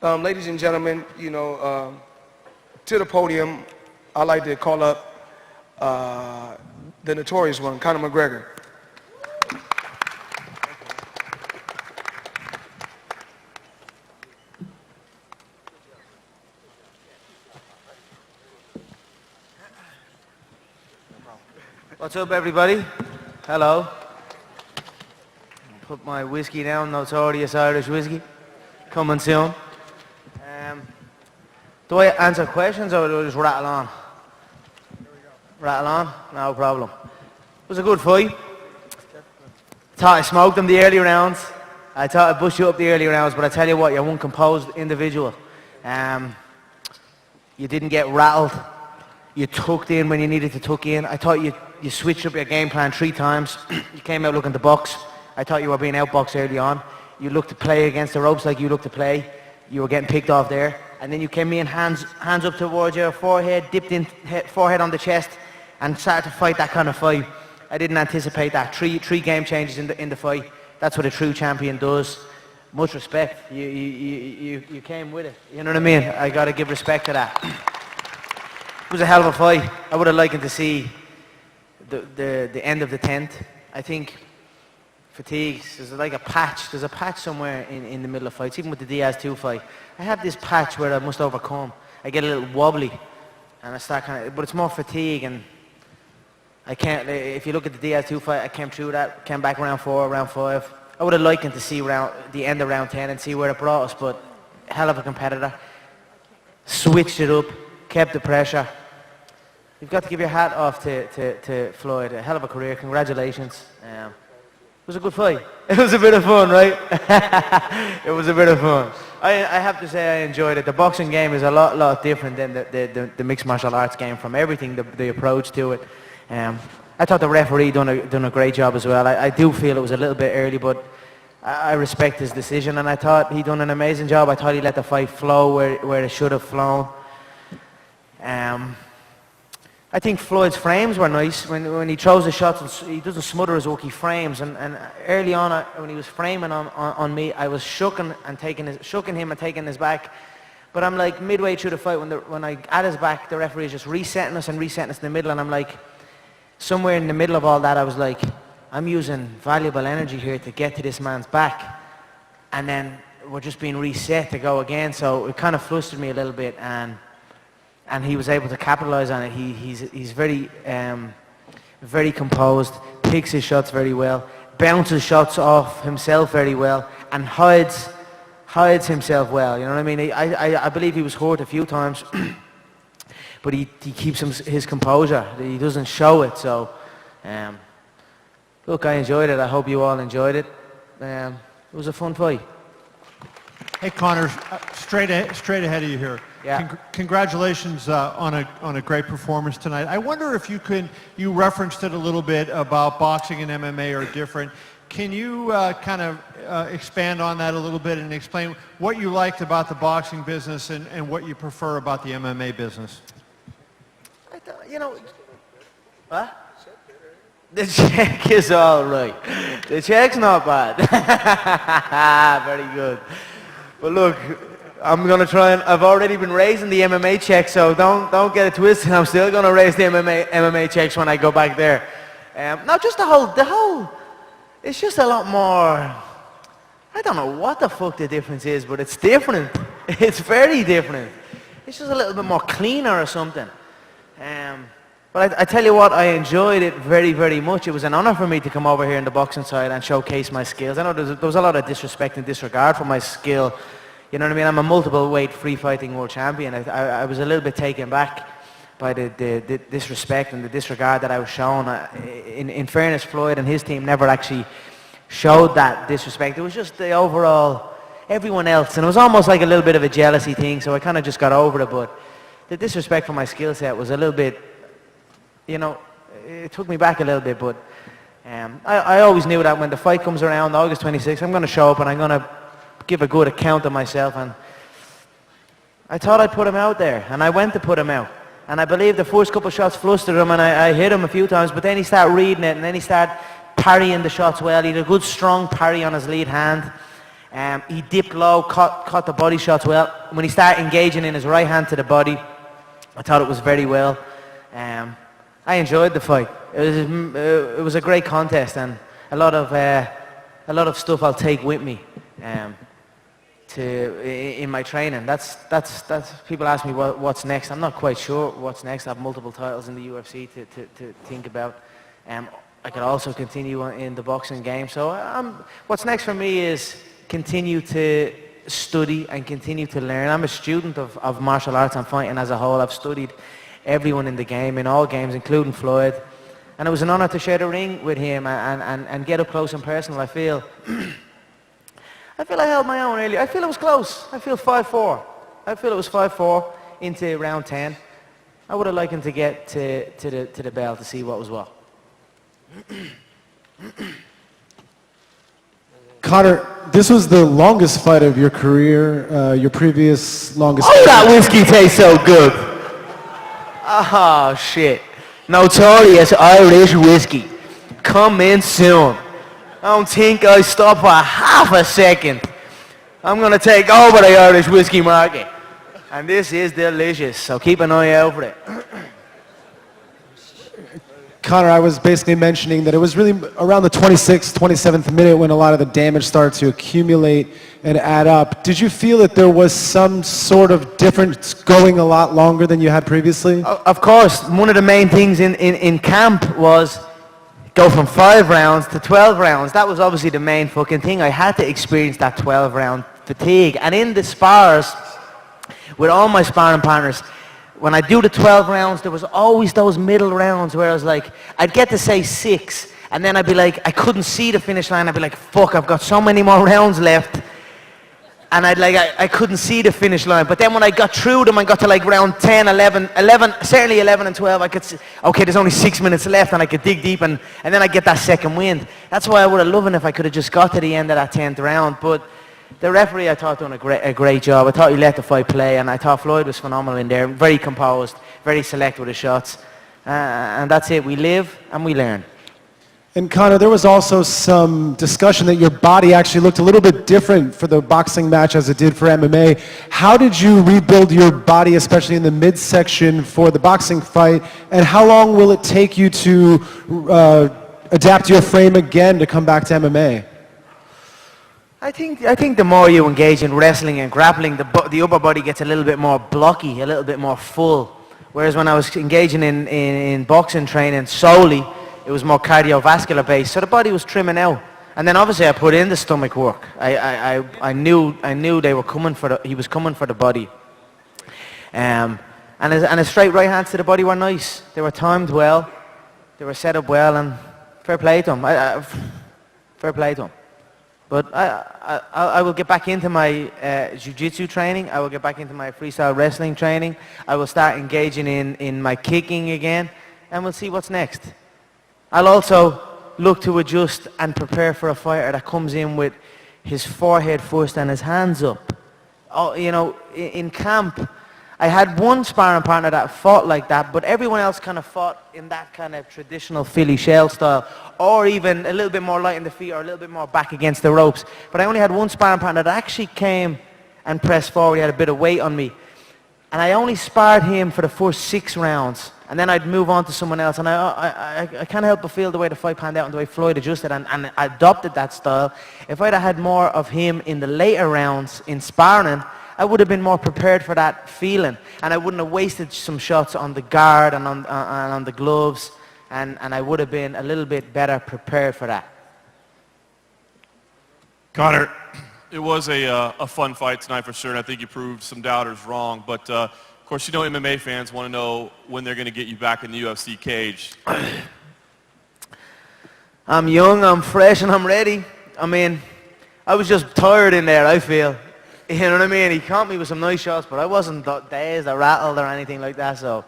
Ladies and gentlemen, to the podium, I'd like to call up the notorious one, Conor McGregor. What's up, everybody? Hello. Put my whiskey down, notorious Irish whiskey. Coming soon. Do I answer questions or do I just rattle on? Rattle on? No problem. It was a good fight. Thought I smoked them the early rounds. I thought I bushed you up the early rounds, but I tell you what, you're one composed individual. You didn't get rattled. You tucked in when you needed to tuck in. I thought you switched up your game plan 3 times. You came out looking to box. I thought you were being outboxed early on. You looked to play against the ropes like you looked to play. You were getting picked off there. And then you came in, hands up towards your forehead, dipped in, forehead on the chest, and started to fight that kind of fight. I didn't anticipate that. Three game changes in the fight. That's what a true champion does. Much respect. You came with it. You know what I mean? I got to give respect to that. It was a hell of a fight. I would have liked to see the end of the 10th. I think fatigue, there's like a patch. There's a patch somewhere in the middle of fights, even with the Diaz 2 fight. I have this patch where I must overcome. I get a little wobbly, and I start but it's more fatigue, and I can't, if you look at the Diaz 2 fight, I came through that, came back round 4, round 5. I would have liked to see the end of round 10 and see where it brought us, but hell of a competitor. Switched it up, kept the pressure. You've got to give your hat off to Floyd. A hell of a career. Congratulations. It was a good fight. It was a bit of fun, right? It was a bit of fun. I have to say I enjoyed it. The boxing game is a lot different than the mixed martial arts game from everything, the approach to it. I thought the referee done a great job as well. I do feel it was a little bit early, but I respect his decision, and I thought he done an amazing job. I thought he let the fight flow where it should have flown. I think Floyd's frames were nice. When he throws the shots, he doesn't smother his hook, he frames. And early on, when he was framing on me, I was shooking him and taking his back. But I'm like midway through the fight, when I at his back, the referee is just resetting us in the middle, and I'm like, somewhere in the middle of all that, I was like, I'm using valuable energy here to get to this man's back, and then we're just being reset to go again. So it kind of flustered me a little bit, and he was able to capitalize on it. He's very composed, picks his shots very well, bounces shots off himself very well, and hides himself well. You know what I mean? I believe he was hurt a few times, but he keeps his composure. He doesn't show it. So, look, I enjoyed it. I hope you all enjoyed it. It was a fun fight. Hey, Conor, straight ahead of you here. Yeah. Congratulations on a great performance tonight. I wonder if you referenced it a little bit about boxing and MMA are different. Can you kind of expand on that a little bit and explain what you liked about the boxing business and what you prefer about the MMA business? What? The check is all right. The check's not bad. Very good. But look, I'm going to try and, I've already been raising the MMA check, so don't get it twisted. I'm still going to raise the MMA checks when I go back there. No, just the whole, it's just a lot more, I don't know what the fuck the difference is, but it's different. It's very different. It's just a little bit more cleaner or something. But I tell you what, I enjoyed it very, very much. It was an honor for me to come over here in the boxing side and showcase my skills. I know there was a lot of disrespect and disregard for my skill. You know what I mean? I'm a multiple weight free fighting world champion. I was a little bit taken back by the disrespect and the disregard that I was shown. In fairness, Floyd and his team never actually showed that disrespect. It was just the overall, everyone else. And it was almost like a little bit of a jealousy thing, so I kind of just got over it. But the disrespect for my skill set was a little bit, it took me back a little bit. But I always knew that when the fight comes around, August 26th, I'm going to show up and I'm going to give a good account of myself. And I thought I'd put him out there, and I went to put him out. And I believe the first couple of shots flustered him, and I hit him a few times, but then he started reading it, and then he started parrying the shots well. He had a good strong parry on his lead hand. He dipped low, caught the body shots well. When he started engaging in his right hand to the body, I thought it was very well. I enjoyed the fight. It was a great contest, and a lot of stuff I'll take with me in my training. That's people ask me what's next. I'm not quite sure what's next. I have multiple titles in the UFC to think about. I could also continue in the boxing game. So what's next for me is continue to study and continue to learn. I'm a student of martial arts and fighting as a whole. I've studied everyone in the game, in all games, including Floyd. And it was an honor to share the ring with him and get up close and personal. I feel I held my own earlier. I feel it was close. I feel 5-4. I feel it was 5-4 into round 10. I would have liked him to get to the bell to see what was what. Conor, this was the longest fight of your career, your previous longest Oh, that whiskey tastes so good. Oh, shit. Notorious Irish whiskey. Coming soon. I don't think I stop for half a second. I'm going to take over the Irish whiskey market. And this is delicious, so keep an eye out for it. Conor, I was basically mentioning that it was really around the 26th, 27th minute when a lot of the damage started to accumulate and add up. Did you feel that there was some sort of difference going a lot longer than you had previously? Of course, one of the main things in camp was go from 5 rounds to 12 rounds. That was obviously the main fucking thing. I had to experience that 12-round fatigue. And in the spars, with all my sparring partners, when I do the 12 rounds, there was always those middle rounds where I was like, I'd get to say 6, and then I'd be like, I couldn't see the finish line. I'd be like, fuck, I've got so many more rounds left. And I couldn't see the finish line. But then when I got through them, I got to like round 10, 11, certainly 11 and 12, I could see, okay, there's only 6 minutes left, and I could dig deep, and then I get that second wind. That's why I would have loved it if I could have just got to the end of that 10th round. But the referee, I thought, done a great job. I thought he let the fight play, and I thought Floyd was phenomenal in there. Very composed, very select with his shots. And that's it. We live and we learn. And Conor, there was also some discussion that your body actually looked a little bit different for the boxing match as it did for MMA. How did you rebuild your body, especially in the midsection for the boxing fight? And how long will it take you to adapt your frame again to come back to MMA? I think the more you engage in wrestling and grappling, the upper body gets a little bit more blocky, a little bit more full. Whereas when I was engaging in boxing training solely, it was more cardiovascular based, so the body was trimming out. And then obviously I put in the stomach work. I knew they were coming he was coming for the body. And his straight right hands to the body were nice. They were timed well, they were set up well, and fair play to him. Fair play to him. But I will get back into my jiu-jitsu training. I will get back into my freestyle wrestling training. I will start engaging in my kicking again, and we'll see what's next. I'll also look to adjust and prepare for a fighter that comes in with his forehead first and his hands up. Oh, you know, in camp, I had one sparring partner that fought like that, but everyone else kind of fought in that kind of traditional Philly shell style, or even a little bit more light in the feet or a little bit more back against the ropes. But I only had one sparring partner that actually came and pressed forward. He had a bit of weight on me. And I only sparred him for the first 6 rounds. And then I'd move on to someone else. And I can't help but feel the way the fight panned out and the way Floyd adjusted and I adopted that style. If I'd have had more of him in the later rounds in sparring, I would have been more prepared for that feeling. And I wouldn't have wasted some shots on the guard and on the gloves. And I would have been a little bit better prepared for that. Conor, it was a fun fight tonight for sure, and I think you proved some doubters wrong. But, of course, you know MMA fans want to know when they're going to get you back in the UFC cage. I'm young, I'm fresh, and I'm ready. I mean, I was just tired in there, I feel. You know what I mean? He caught me with some nice shots, but I wasn't dazed or rattled or anything like that. So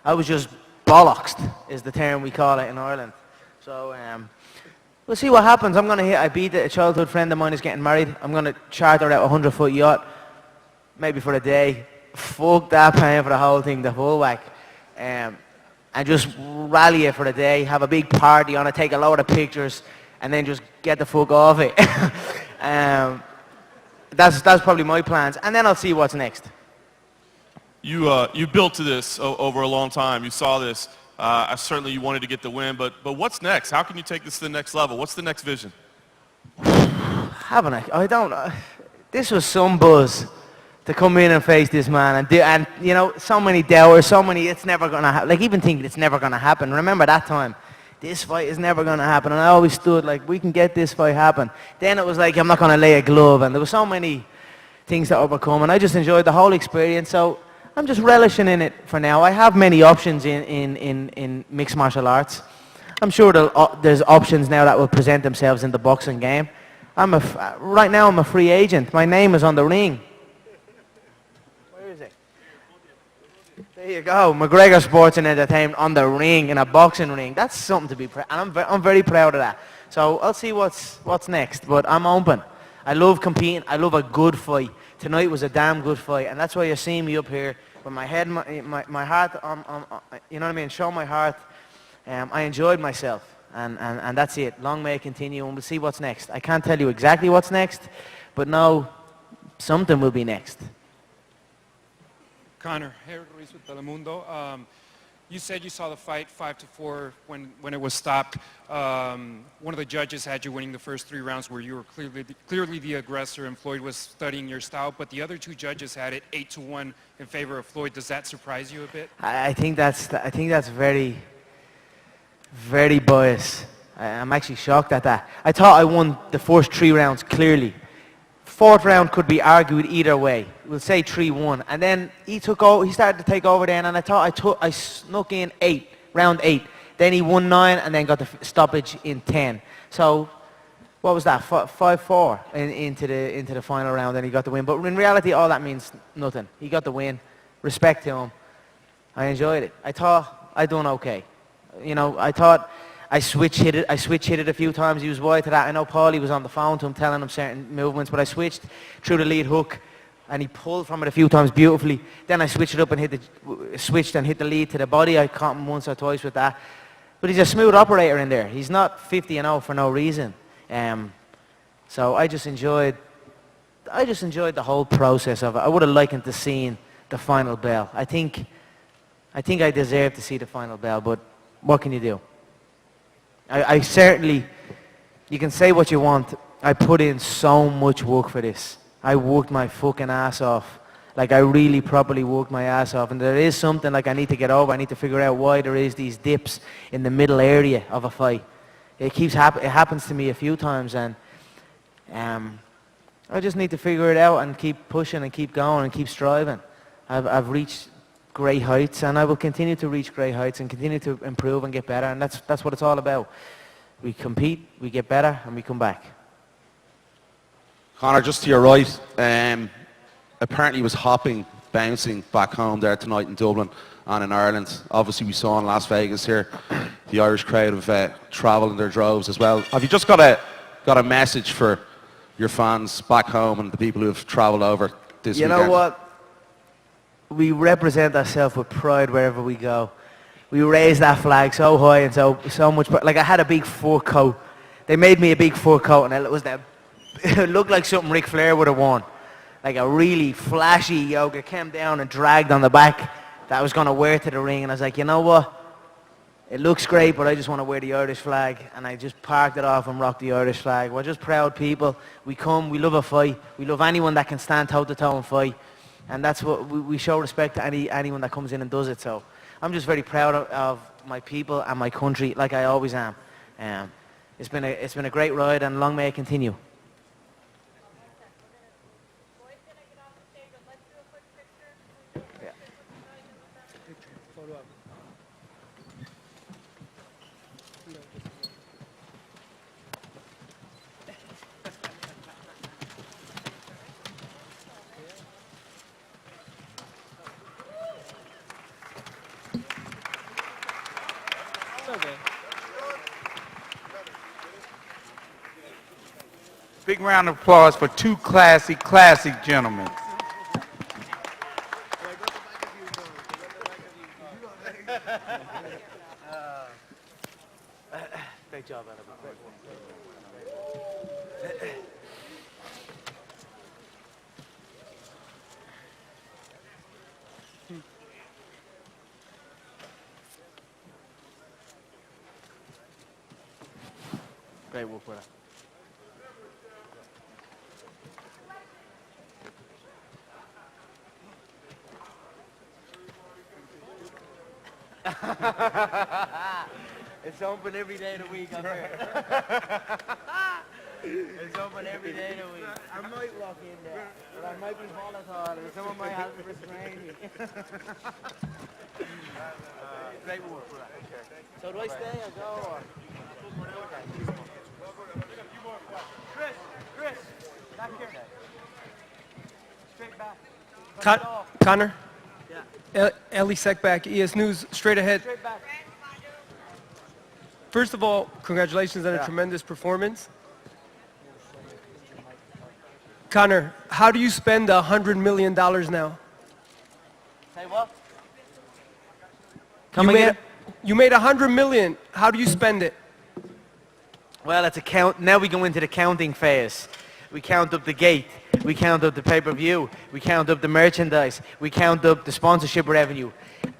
I was just bollocksed, is the term we call it in Ireland. So we'll see what happens. I beat a childhood friend of mine who's getting married. I'm going to charter out a 100-foot yacht, maybe for a day. Fuck that, paying for the whole thing, the full whack. And just rally it for a day, have a big party on it, take a load of pictures, and then just get the fuck off it. that's probably my plans, and then I'll see what's next. You built to this over a long time. You saw this. Certainly you wanted to get the win, but what's next? How can you take this to the next level? What's the next vision? Haven't I? I don't. This was some buzz to come in and face this man and you know, so many doubters, so many. It's never gonna happen. Like even thinking it's never gonna happen. Remember that time? This fight is never gonna happen, and I always stood like, we can get this fight happen. Then it was like, I'm not gonna lay a glove, and there were so many things to overcome, and I just enjoyed the whole experience. So I'm just relishing in it for now. I have many options in mixed martial arts. I'm sure there's options now that will present themselves in the boxing game. Right now I'm a free agent. My name is on the ring. Where is it? There you go. McGregor Sports and Entertainment on the ring, in a boxing ring. That's something to be proud of. And I'm very proud of that. So I'll see what's next, but I'm open. I love competing. I love a good fight. Tonight was a damn good fight, and that's why you're seeing me up here with my head, my heart, you know what I mean, show my heart. I enjoyed myself. And that's it. Long may it continue, and we'll see what's next. I can't tell you exactly what's next, but no, something will be next. Conor, Eric Ruiz with Telemundo. You said you saw the fight 5-4 when it was stopped. One of the judges had you winning the first 3 rounds where you were clearly the aggressor and Floyd was studying your style, but the other 2 judges had it 8-1 in favor of Floyd. Does that surprise you a bit? I think that's very, very biased. I'm actually shocked at that. I thought I won the first 3 rounds clearly. 4th round could be argued either way. We'll say 3-1. And then he started to take over then, and I thought I snuck in round 8. Then he won 9 and then got the stoppage in 10. So what was that? 5-4 into the final round, and he got the win. But in reality, all that means nothing. He got the win. Respect to him. I enjoyed it. I thought I done okay. You know, I thought I switch hit it a few times. He was wide to that. I know Paulie was on the phone to him telling him certain movements, but I switched through the lead hook and he pulled from it a few times beautifully. Then I switched it up and hit the lead to the body. I caught him once or twice with that. But he's a smooth operator in there. He's not 50-0 for no reason. So I just enjoyed the whole process of it. I would have liked to seen the final bell. I think I deserve to see the final bell, but what can you do? I certainly, you can say what you want, I put in so much work for this. I worked my fucking ass off. Like I really properly worked my ass off, and there is something like I need to get over. I need to figure out why there is these dips in the middle area of a fight. It happens to me a few times, and I just need to figure it out and keep pushing and keep going and keep striving. I've reached great heights, and I will continue to reach great heights and continue to improve and get better, and that's what it's all about. We compete, we get better, and we come back. Conor, just to your right, apparently he was hopping, bouncing back home there tonight in Dublin and in Ireland. Obviously we saw in Las Vegas here, the Irish crowd have travelled in their droves as well. Have you just got a message for your fans back home and the people who have travelled over this weekend? You know what? We represent ourselves with pride wherever we go. We raise that flag so high and so much. Like I had a big fur coat. They made me a big fur coat, and it looked like something Ric Flair would have worn. Like a really flashy yoga came down and dragged on the back that I was going to wear to the ring. And I was like, you know what? It looks great, but I just want to wear the Irish flag. And I just parked it off and rocked the Irish flag. We're just proud people. We love a fight. We love anyone that can stand toe-to-toe and fight. And that's what we show respect to anyone that comes in and does it. So I'm just very proud of my people and my country, like I always am. It's been a great ride, and long may it continue. Big round of applause for 2 classic gentlemen. Great job, Adam. Great work, brother. It's open every day of the week up here. It's open every day of the week. I might walk in there, but I might be volatile and someone might have to restrain me. Great work, brother. So do I stay or go? Or? Chris, back here. Straight back. Connor? Yeah. Ellie Seckback, ES News, straight ahead. Straight back. First of all, congratulations on a tremendous performance. Connor, how do you spend $100 million now? Say what? You made $100 million. How do you spend it? Well, it's a count. Now we go into the counting phase. We count up the gate. We count up the pay-per-view. We count up the merchandise. We count up the sponsorship revenue.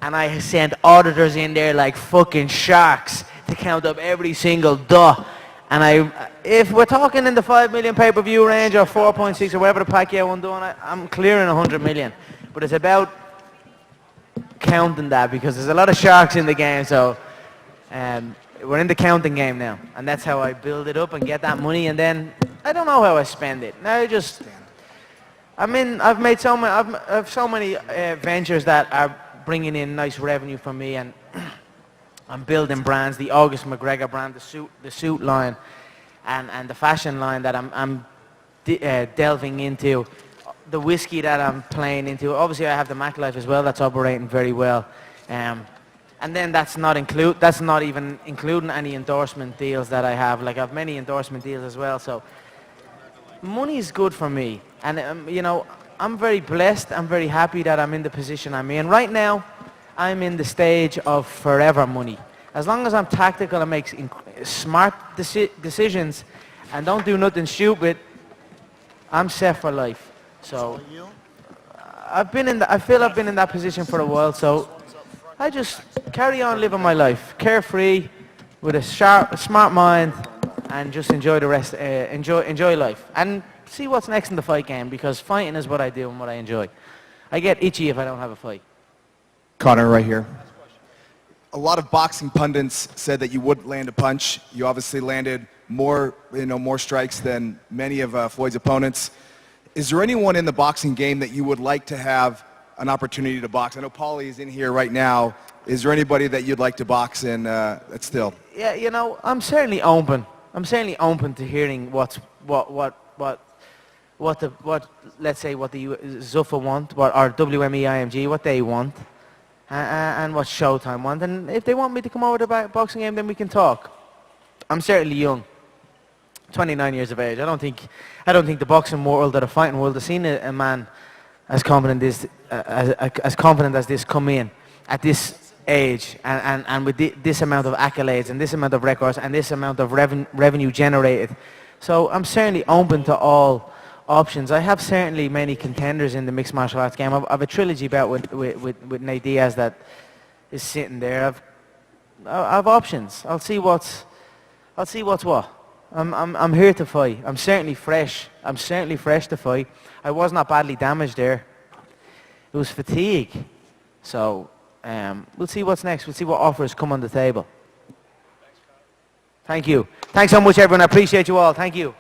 And I send auditors in there like fucking sharks to count up every single duh. And if we're talking in the 5 million pay-per-view range or 4.6 or whatever the Pacquiao one doing, I'm clearing 100 million. But it's about counting that because there's a lot of sharks in the game. So we're in the counting game now. And that's how I build it up and get that money. And then I don't know how I spend it. Now I've made so many, I've so many ventures that are bringing in nice revenue for me, and I'm building brands, the August McGregor brand, the suit line, and the fashion line that I'm delving into, the whiskey that I'm playing into. Obviously, I have the Mac Life as well. That's operating very well, and then that's not even including any endorsement deals that I have. Like I have many endorsement deals as well. So money is good for me, and you know, I'm very blessed. I'm very happy that I'm in the position I'm in right now. I'm in the stage of forever money. As long as I'm tactical and make smart decisions and don't do nothing stupid, I'm set for life. So I feel I've been in that position for a while. So I just carry on living my life, carefree, with a smart mind, and just enjoy the rest. Enjoy life and see what's next in the fight game, because fighting is what I do and what I enjoy. I get itchy if I don't have a fight. Connor, right here. A lot of boxing pundits said that you wouldn't land a punch. You obviously landed more strikes than many of Floyd's opponents. Is there anyone in the boxing game that you would like to have an opportunity to box? I know Paulie is in here right now. Is there anybody that you'd like to box in still? Yeah, you know, I'm certainly open. I'm certainly open to hearing let's say what the Zuffa want, or WME IMG, what they want, and what Showtime want. And if they want me to come over to the boxing game, then we can talk. I'm certainly young, 29 years of age. I don't think the boxing world or the fighting world has seen a man as confident as this come in at this age and with this amount of accolades and this amount of records and this amount of revenue generated. So I'm certainly open to all options. I have certainly many contenders in the mixed martial arts game. I've a trilogy bout with Nate Diaz that is sitting there. I've options. I'll see what's what. I'm here to fight. I'm certainly fresh. I'm certainly fresh to fight. I was not badly damaged there. It was fatigue. So we'll see what's next. We'll see what offers come on the table. Thank you. Thanks so much, everyone. I appreciate you all. Thank you.